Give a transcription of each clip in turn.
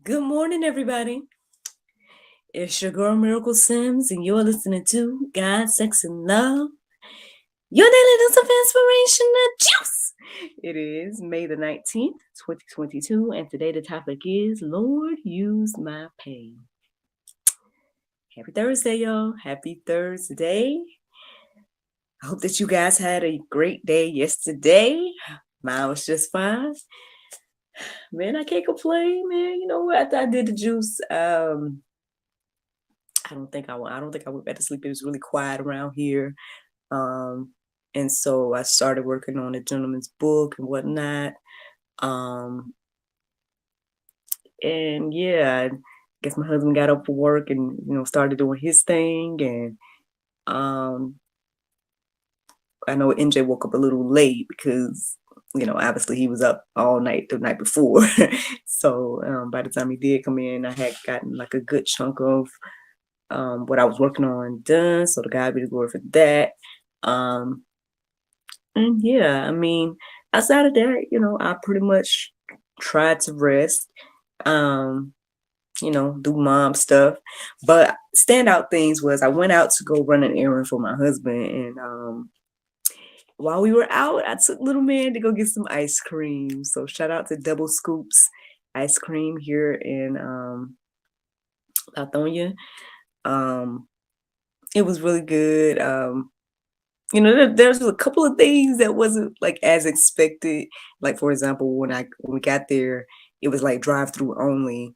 Good morning, everybody. It's your girl Miracle Sims, and you're listening to God, Sex, and Love. Your daily dose of inspiration and juice. It is May the 19th, 2022, and today the topic is Lord, use my pain. Happy Thursday, y'all. Happy Thursday. I hope that you guys had a great day yesterday. Mine was just fine. Man, I can't complain, man. You know what? After I did the juice, I don't think I went back to sleep. It was really quiet around here. And so I started working on a gentleman's book and whatnot. And yeah, I guess my husband got up for work and, started doing his thing. And I know NJ woke up a little late because, obviously he was up all night the night before. So by the time he did come in, I had gotten like a good chunk of what I was working on done. So the God be the glory for that. And yeah, I mean, outside of that, I pretty much tried to rest, um, do mom stuff. But standout things was I went out to go run an errand for my husband, and while we were out, I took little man to go get some ice cream. So shout out to Double Scoops Ice Cream here in Lithonia. It was really good. There's a couple of things that wasn't like as expected. Like for example, when we got there, it was like drive-through only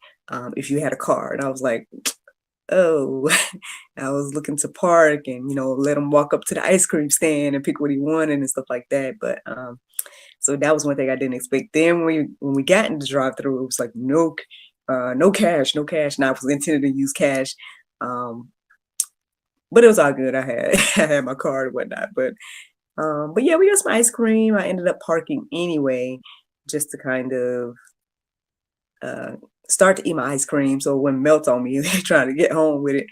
if you had a car, and I was like, oh, I was looking to park and let him walk up to the ice cream stand and pick what he wanted and stuff like that. But so that was one thing I didn't expect. Then when we got into the drive-through, it was like no cash, no cash. And I was intended to use cash. But it was all good. I had I had my card and whatnot. But yeah, we got some ice cream. I ended up parking anyway, just to kind of start to eat my ice cream so it wouldn't melt on me trying to get home with it.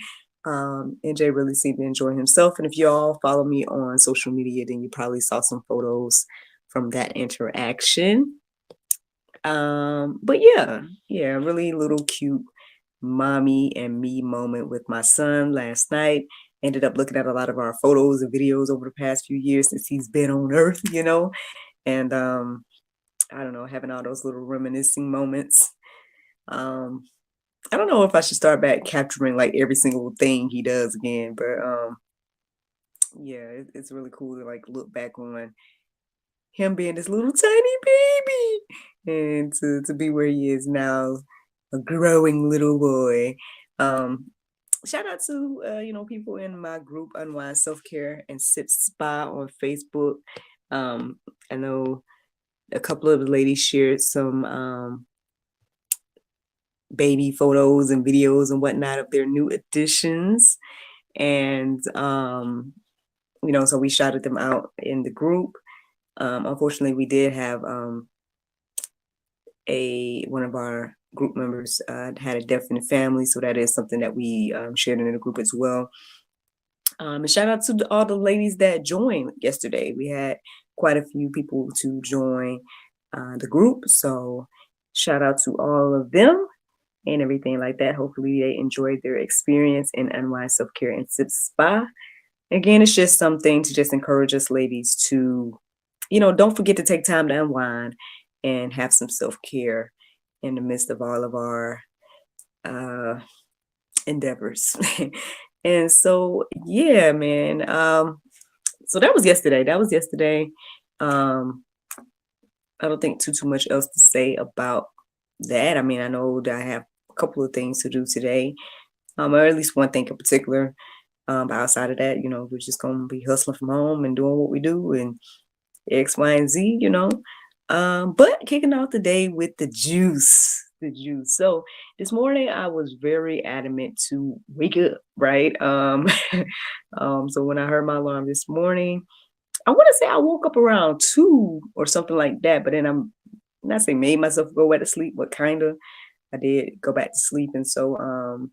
NJ really seemed to enjoy himself. And if y'all follow me on social media, then you probably saw some photos from that interaction. But yeah, really little cute mommy and me moment with my son last night. Ended up looking at a lot of our photos and videos over the past few years since he's been on Earth, and I don't know, having all those little reminiscing moments. I don't know if I should start back capturing like every single thing he does again, but yeah, it's really cool to like look back on him being this little tiny baby and to be where he is now, a growing little boy. Shout out to people in my group Unwind Self-Care and Sip Spa on Facebook. I know a couple of the ladies shared some baby photos and videos and whatnot of their new additions, and so we shouted them out in the group. Unfortunately, we did have one of our group members had a death in the family, so that is something that we shared in the group as well. And shout out to all the ladies that joined yesterday. We had quite a few people to join the group, so shout out to all of them and everything like that. Hopefully they enjoyed their experience in Unwind Self-Care and Sip Spa. Again, it's just something to just encourage us ladies to, don't forget to take time to unwind and have some self-care in the midst of all of our endeavors. And so, yeah, man. So that was yesterday. I don't think too much else to say about that. I mean, I know that I have a couple of things to do today, or at least one thing in particular. But outside of that, we're just gonna be hustling from home and doing what we do and X, Y, and Z, But kicking off the day with the juice. So this morning I was very adamant to wake up, right? So when I heard my alarm this morning, I want to say I woke up around 2 or something like that, but then I'm not saying made myself go back to sleep, but kind of I did go back to sleep. And so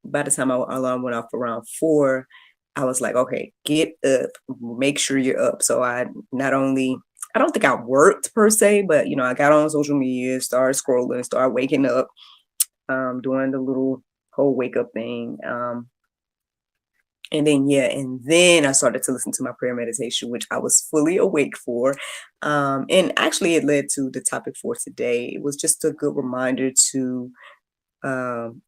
by the time my alarm went off around 4, I was like, okay, get up, make sure you're up. So I don't think I worked per se, but I got on social media, started scrolling, started waking up, doing the little whole wake up thing. And then I started to listen to my prayer meditation, which I was fully awake for. And actually, it led to the topic for today. It was just a good reminder to, um,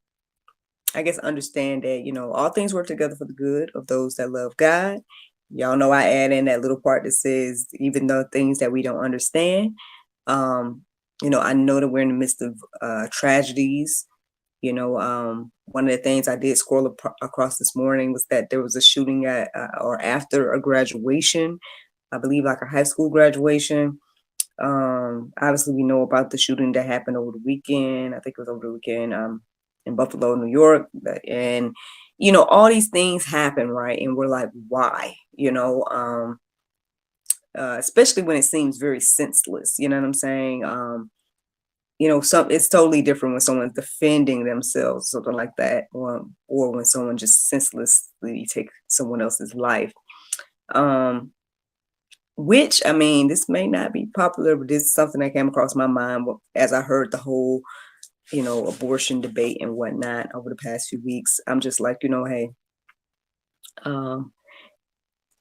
I guess, understand that, all things work together for the good of those that love God. Y'all know I add in that little part that says, even though things that we don't understand, um, I know that we're in the midst of tragedies. One of the things I did scroll across this morning was that there was a shooting at or after a graduation, I believe like a high school graduation. Obviously, we know about the shooting that happened over the weekend. I think it was over the weekend in Buffalo, New York. And, all these things happen, right? And we're like, why? Especially when it seems very senseless. You know what I'm saying? It's totally different when someone's defending themselves, something like that, or when someone just senselessly takes someone else's life. Which, I mean, this may not be popular, but this is something that came across my mind as I heard the whole, abortion debate and whatnot over the past few weeks. I'm just like, hey, um,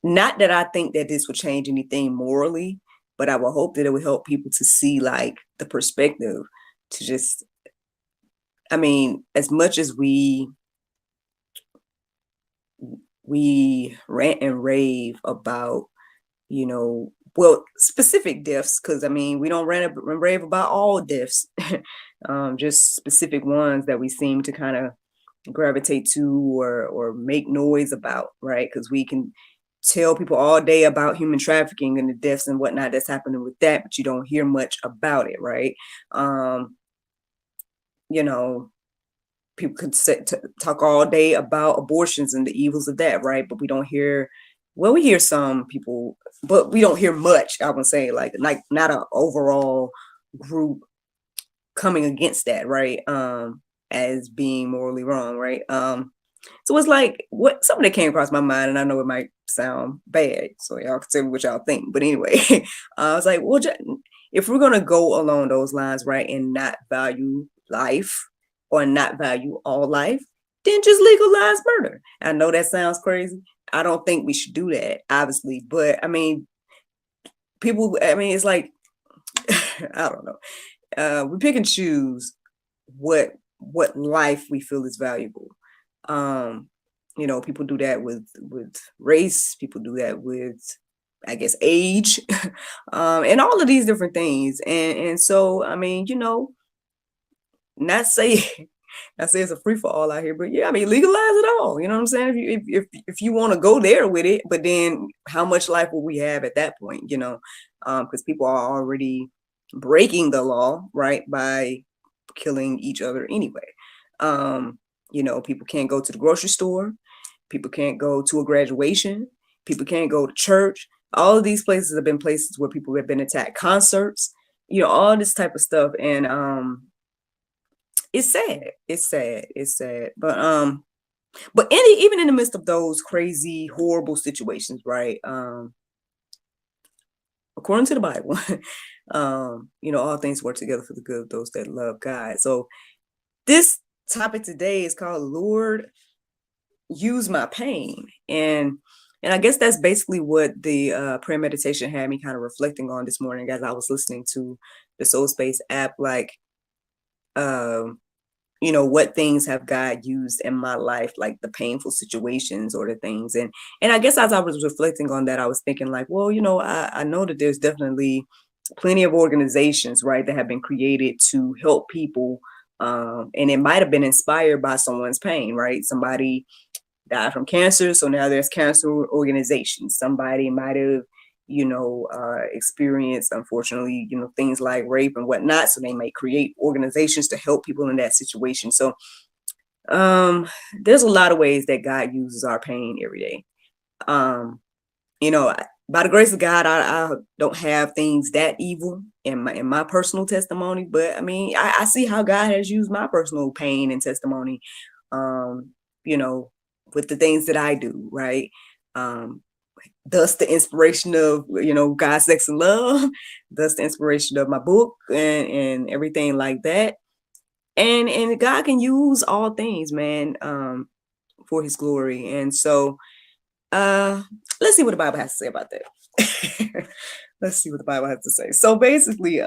not that I think that this would change anything morally, but I would hope that it would help people to see like the perspective to just, I mean, as much as we rant and rave about, specific deaths, because I mean, we don't rant and rave about all deaths, just specific ones that we seem to kind of gravitate to or make noise about, right? Because we can tell people all day about human trafficking and the deaths and whatnot that's happening with that, but you don't hear much about it, right? You know, people could talk all day about abortions and the evils of that, right? But we don't hear, well, we hear some people, but we don't hear much. I would say like not an overall group coming against that, right? As being morally wrong, right? So it's like something that came across my mind, and I know it might sound bad, so y'all can tell me what y'all think. But anyway, I was like, well, if we're gonna go along those lines, right, and not value life or not value all life, then just legalize murder. I know that sounds crazy. I don't think we should do that, obviously, but I mean, people. I mean, it's like I don't know. We pick and choose what life we feel is valuable. People do that with race, people do that with, I guess, age, and all of these different things. And so, I mean, not say not say it's a free for all out here, but yeah, I mean, legalize it all. You know what I'm saying? If you want to go there with it, but then how much life will we have at that point? Because people are already breaking the law, right, by killing each other anyway. People can't go to the grocery store, people can't go to a graduation, people can't go to church. All of these places have been places where people have been attacked, concerts, all this type of stuff. And it's sad. It's sad. It's sad. But even in the midst of those crazy, horrible situations, right? According to the Bible, all things work together for the good of those that love God. So this topic today is called Lord, Use My Pain. And I guess that's basically what the prayer meditation had me kind of reflecting on this morning as I was listening to the Soul Space app. Like, what things have God used in my life, like the painful situations or the things. And I guess as I was reflecting on that, I was thinking like, well, I know that there's definitely plenty of organizations, right, that have been created to help people. And it might have been inspired by someone's pain, right? Somebody died from cancer, so now there's cancer organizations. Somebody might have, experienced, unfortunately, things like rape and whatnot. So they may create organizations to help people in that situation. So there's a lot of ways that God uses our pain every day. By the grace of God, I don't have things that evil in my personal testimony, but I mean, I see how God has used my personal pain and testimony, with the things that I do, right? Thus the inspiration of, God, Sex, and Love, thus the inspiration of my book and everything like that. And God can use all things, man, for his glory. And so uh let's see what the Bible has to say about that. Let's see what the Bible has to say. So basically,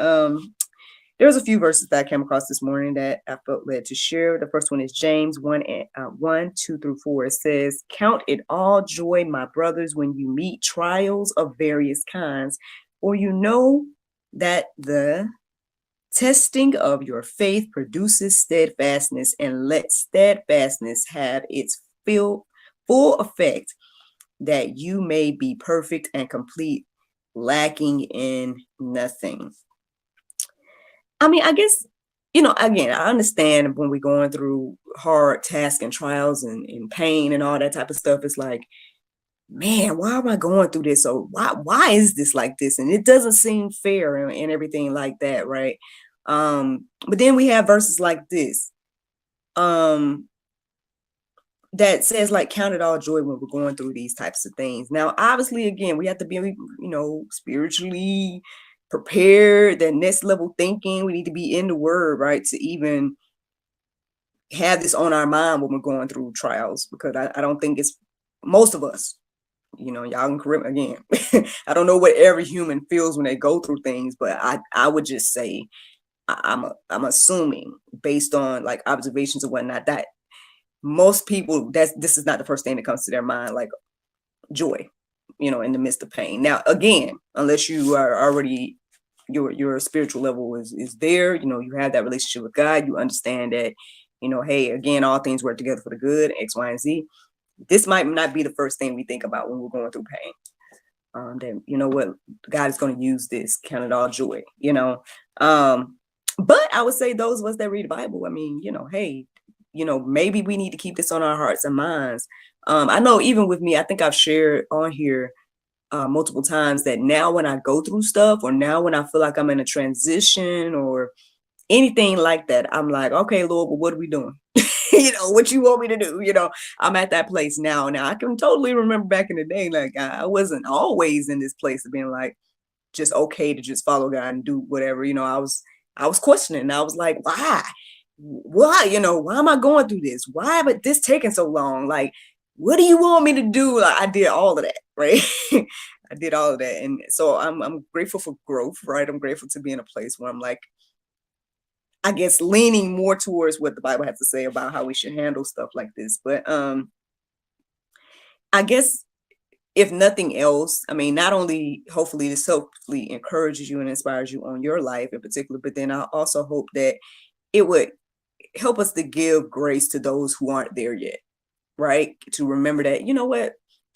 there's a few verses that I came across this morning that I felt led to share. The first one is James 1, 2 through 4. It says, "Count it all joy, my brothers, when you meet trials of various kinds, for you know that the testing of your faith produces steadfastness, and let steadfastness have its full effect, that you may be perfect and complete, lacking in nothing." I mean, I guess, again, I understand when we're going through hard tasks and trials and pain and all that type of stuff. It's like, man, why am I going through this? Or why is this like this? And it doesn't seem fair and everything like that, right? But then we have verses like this. That says, like, count it all joy when we're going through these types of things. Now, obviously, again, we have to be, spiritually prepared, that next level thinking. We need to be in the word, right, to even have this on our mind when we're going through trials, because I don't think it's most of us, y'all can correct me again. I don't know what every human feels when they go through things, but I would just say I'm assuming, based on like observations and whatnot, that most people, this is not the first thing that comes to their mind, like joy, in the midst of pain. Now, again, unless you are already, your spiritual level is there, you have that relationship with God, you understand that, hey, again, all things work together for the good, X, Y, and Z. This might not be the first thing we think about when we're going through pain. That, what, God is going to use this, count it all joy, but I would say those of us that read the Bible, I mean, hey, maybe we need to keep this on our hearts and minds. I know even with me, I think I've shared on here multiple times that now when I go through stuff, or now when I feel like I'm in a transition or anything like that, I'm like, okay, Lord, but what are we doing? What you want me to do? I'm at that place now. Now I can totally remember back in the day, like I wasn't always in this place of being like just okay to just follow God and do whatever. I was questioning. I was like, why, why am I going through this? Why but this taking so long? Like, what do you want me to do? Like, I did all of that, right? I did all of that. And so I'm grateful for growth, right? I'm grateful to be in a place where I'm like, I guess, leaning more towards what the Bible has to say about how we should handle stuff like this. But I guess, if nothing else, I mean, not only hopefully this hopefully encourages you and inspires you on your life in particular, but then I also hope that it would help us to give grace to those who aren't there yet, right? To remember that, what,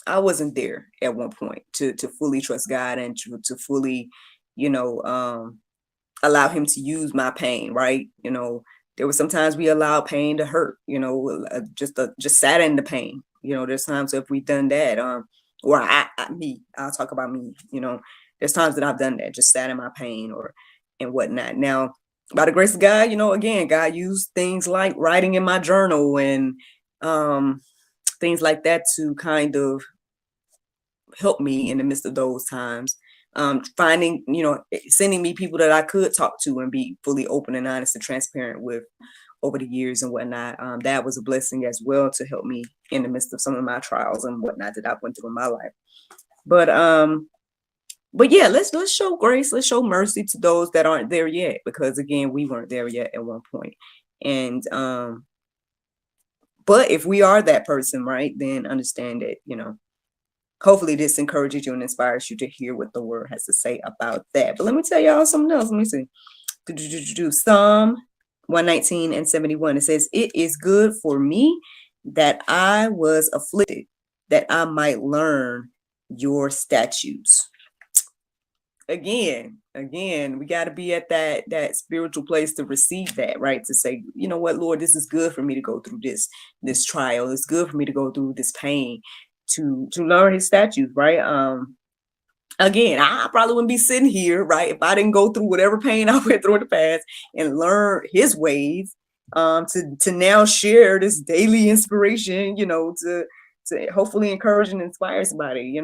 I wasn't there at one point to fully trust God, and to fully, you know, allow him to use my pain, right? There were sometimes we allowed pain to hurt, just sat in the pain. There's times if we've done that, or I'll talk about me, there's times that I've done that, just sat in my pain or and whatnot. Now, by the grace of God, again, God used things like writing in my journal and things like that to kind of help me in the midst of those times. Finding, sending me people that I could talk to and be fully open and honest and transparent with over the years and whatnot. That was a blessing as well, to help me in the midst of some of my trials and whatnot that I went through in my life. But yeah, let's show grace, let's show mercy to those that aren't there yet, because again, we weren't there yet at one point. And but if we are that person, right, then understand that, hopefully this encourages you and inspires you to hear what the word has to say about that. But let me tell y'all something else. Let me see. Psalm 119:71. It says, "It is good for me that I was afflicted, that I might learn your statutes." Again, we got to be at that spiritual place to receive that, right? To say, you know what, Lord, this is good for me to go through this trial. It's good for me to go through this pain, to learn his statutes, right? Again, I probably wouldn't be sitting here, right, if I didn't go through whatever pain I went through in the past and learn his ways, to now share this daily inspiration, to hopefully encourage and inspire somebody,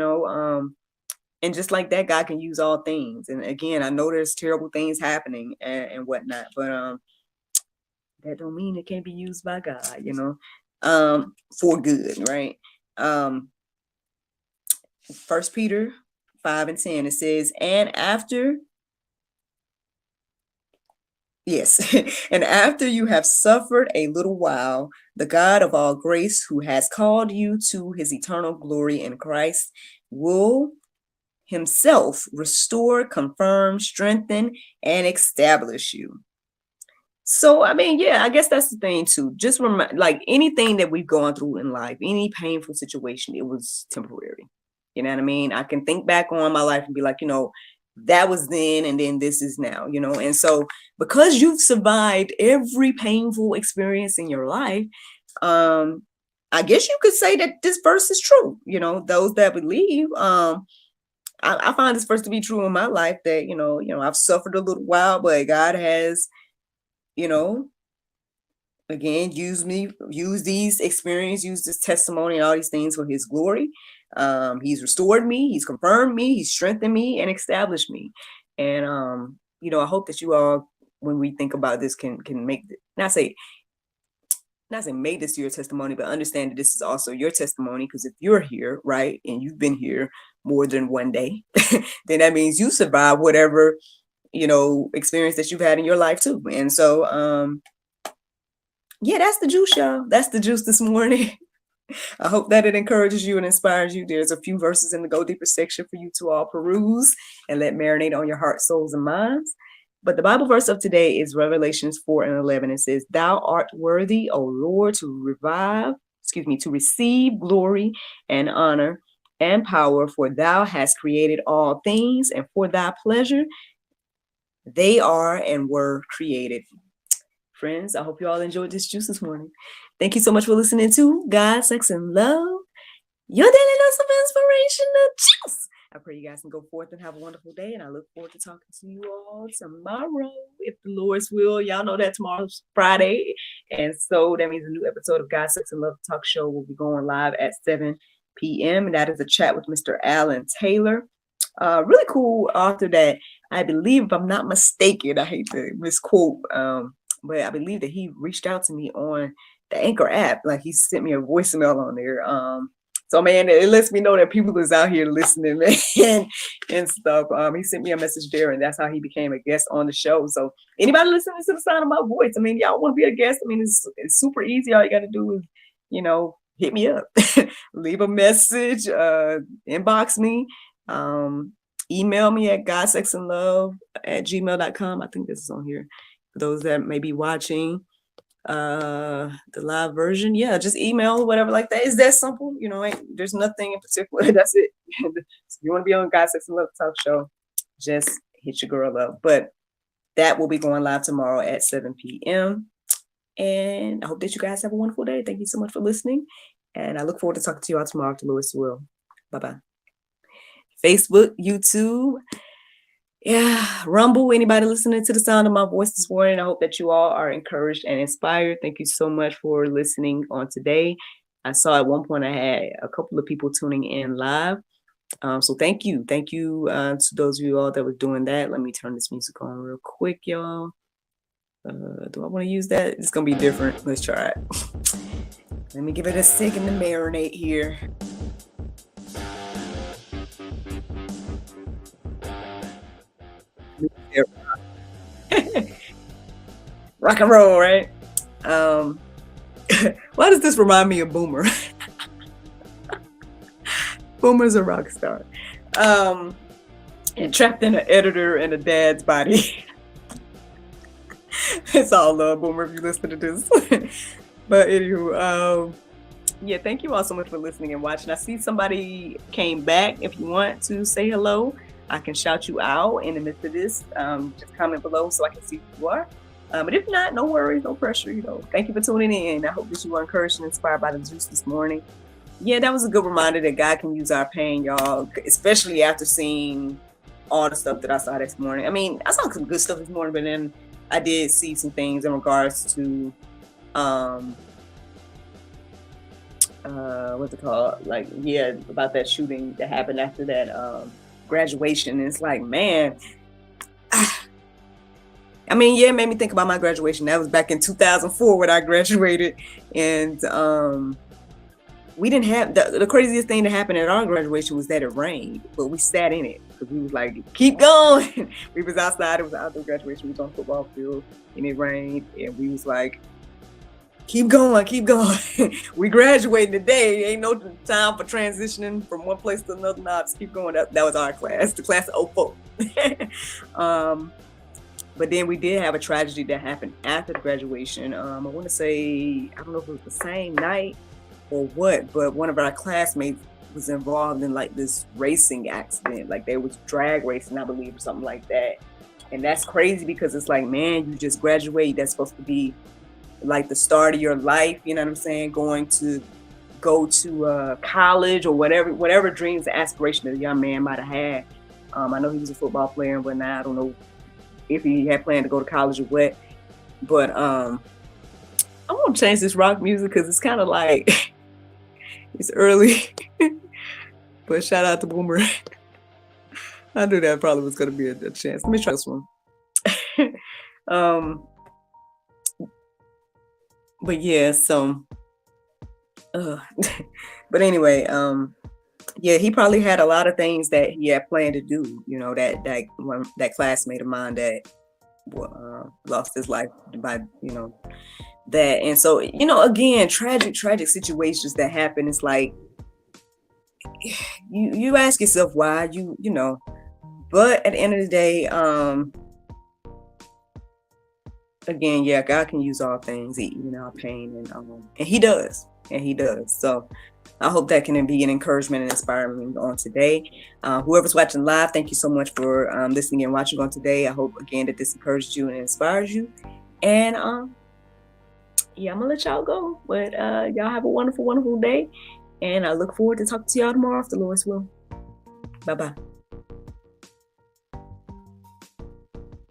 and just like that, God can use all things. And again, I know there's terrible things happening and whatnot, but that don't mean it can't be used by God, for good, right? 1 Peter 5:10, it says, and after you have suffered a little while, the God of all grace, who has called you to his eternal glory in Christ, will himself restore, confirm, strengthen, and establish you. So, I mean, yeah, I guess that's the thing too. Just like anything that we've gone through in life, any painful situation, it was temporary. You know what I mean? I can think back on my life and be like, that was then and then this is now, And so because you've survived every painful experience in your life, I guess you could say that this verse is true. Those that believe, I find this verse to be true in my life that, I've suffered a little while, but God has, again, use these experience, use this testimony and all these things for his glory. He's restored me, he's confirmed me, he's strengthened me and established me. And I hope that you all, when we think about this, can make not say make this your testimony, but understand that this is also your testimony, because if you're here, right, and you've been here more than one day, then that means you survived whatever experience that you've had in your life too. And so yeah, that's the juice, y'all. That's the juice this morning. I hope that it encourages you and inspires you. There's a few verses in the Go Deeper section for you to all peruse and let marinate on your heart, souls, and minds. But the Bible verse of today is Revelations 4:11. It says, "Thou art worthy, O Lord, to receive glory and honor and power, for thou hast created all things, and for thy pleasure they are and were created." Friends, I hope you all enjoyed this juice this morning. Thank you so much for listening to God, Sex, and Love, your daily dose of inspirational juice. I pray you guys can go forth and have a wonderful day, and I look forward to talking to you all tomorrow, if the Lord's will. Y'all know that tomorrow's Friday, and so that means a new episode of God, Sex, and Love Talk Show will be going live at 7 p.m., and that is a chat with Mr. Alan Taylor. Really cool author that I believe, if I'm not mistaken, I hate to misquote, but I believe that he reached out to me on the Anchor app. Like, he sent me a voicemail on there. So man, it lets me know that people is out here listening, man, and stuff. He sent me a message there, and that's how he became a guest on the show. So anybody listening to the sound of my voice, I mean, y'all want to be a guest? I mean, it's super easy. All you got to do is, hit me up, leave a message, inbox me, email me at godsexandlove@gmail.com. I think this is on here. For those that may be watching the live version, yeah, just email, whatever like that. It's that simple, there's nothing in particular. That's it. If you want to be on God, Sex, and Love Talk Show, just hit your girl up. But that will be going live tomorrow at 7 p.m. And I hope that you guys have a wonderful day. Thank you so much for listening, and I look forward to talking to you all tomorrow, if the Lord's will. Bye-bye. Facebook, YouTube, Rumble, anybody listening to the sound of my voice this morning, I hope that you all are encouraged and inspired. Thank you so much for listening on today. I saw at one point I had a couple of people tuning in live. So thank you. Thank you to those of you all that were doing that. Let me turn this music on real quick, y'all. Do I want to use that? It's going to be different. Let's try it. Let me give it a second to marinate here. Rock and roll, right? Why does this remind me of Boomer? Boomer's a rock star. And trapped in an editor and a dad's body. It's all love, Boomer, if you listen to this. But anywho, thank you all so much for listening and watching. I see somebody came back. If you want to say hello, I can shout you out in the midst of this. Just comment below so I can see who you are. But if not, no worries, no pressure. Thank you for tuning in. I hope that you were encouraged and inspired by the juice this morning. Yeah, that was a good reminder that God can use our pain, y'all, especially after seeing all the stuff that I saw this morning. I mean, I saw some good stuff this morning, but then I did see some things in regards to what's it called? Like, about that shooting that happened after that graduation. And it's like, man, I I mean, yeah, it made me think about my graduation. That was back in 2004 when I graduated, and we didn't have the craziest thing that happened at our graduation was that it rained, but we sat in it because we was like, keep going. We was outside. It was an outdoor graduation. We was on the football field, and it rained, and we was like, keep going, keep going. We graduating today. Ain't no time for transitioning from one place to another. Nah, just keep going. That was our class, the class of '04. But then we did have a tragedy that happened after the graduation. I want to say, I don't know if it was the same night or what, but one of our classmates was involved in like this racing accident. Like they was drag racing, I believe, or something like that. And that's crazy because it's like, man, you just graduate. That's supposed to be like the start of your life. You know what I'm saying? Go to college or whatever dreams and aspiration the young man might have had. I know he was a football player and whatnot. I don't know if he had planned to go to college or what, but I want to change this rock music because it's kind of like it's early. But shout out to Boomer. I knew that probably was going to be a chance. Let me try this one. But yeah, so but anyway, yeah, he probably had a lot of things that he had planned to do. You know, that classmate of mine that lost his life by that. And so again, tragic situations that happen. It's like you ask yourself why but at the end of the day, again, yeah, God can use all things, even our pain, and He does, So I hope that can be an encouragement and inspiring on today. Whoever's watching live, thank you so much for listening and watching on today. I hope again that this encourages you and inspires you. And yeah, I'm gonna let y'all go, but y'all have a wonderful, wonderful day, and I look forward to talking to y'all tomorrow if the Lord's will. Bye bye.